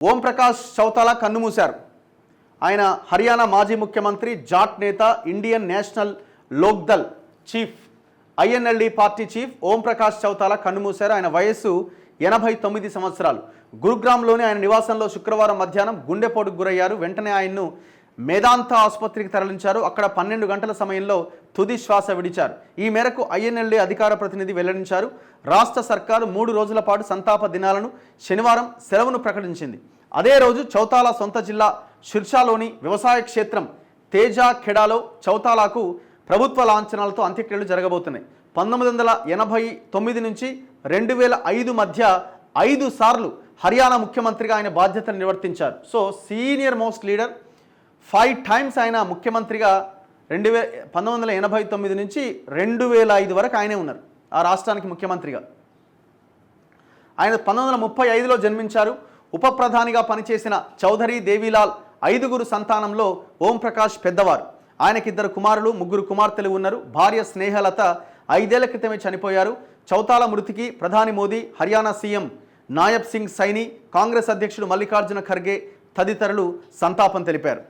ఓం ప్రకాష్ చౌతాలా కన్నుమూశారు. ఆయన హర్యానా మాజీ ముఖ్యమంత్రి, జాట్ నేత, Indian national Lokdal chief, INLD party chief Om Prakash Chautala కన్నుమూశారు. ఆయన వయస్సు 89 సంవత్సరాలు. గురుగ్రామ్లోని ఆయన నివాసంలో శుక్రవారం మధ్యాహ్నం గుండెపోటుకు గురయ్యారు. వెంటనే ఆయన్ను మేదాంత ఆసుపత్రికి తరలించారు. అక్కడ 12 గంటల సమయంలో తుది శ్వాస విడిచారు. ఈ మేరకు ఐఎన్ఎల్డి అధికార ప్రతినిధి వెల్లడించారు. రాష్ట్ర సర్కారు 3 రోజుల పాటు సంతాప దినాలను శనివారం సెలవును ప్రకటించింది. అదే రోజు చౌతాలా సొంత జిల్లా షిర్షాలోని వ్యవసాయ క్షేత్రం తేజా ఖెడాలో చౌతాలాకు ప్రభుత్వ లాంఛనాలతో అంత్యక్రియలు జరగబోతున్నాయి. 1989 నుంచి 2005 మధ్య 5 సార్లు హర్యానా ముఖ్యమంత్రిగా ఆయన బాధ్యతను నిర్వర్తించారు. So senior most leader, 5 times ఆయన ముఖ్యమంత్రిగా 1989 నుంచి 2005 వరకు ఆయనే ఉన్నారు ఆ రాష్ట్రానికి ముఖ్యమంత్రిగా. ఆయన 1935లో జన్మించారు. ఉప ప్రధానిగా పనిచేసిన చౌధరీ దేవీలాల్ 5గురు సంతానంలో ఓం ప్రకాష్ పెద్దవారు. ఆయనకి 2 కుమారులు, 3 కుమార్తెలు ఉన్నారు. భార్య స్నేహలత 5 ఏళ్ల క్రితమే చనిపోయారు. చౌతాలా మృతికి ప్రధాని మోదీ, హర్యానా సీఎం నాయబ్ సింగ్ సైని, కాంగ్రెస్ అధ్యక్షుడు మల్లికార్జున ఖర్గే తదితరులు సంతాపం తెలిపారు.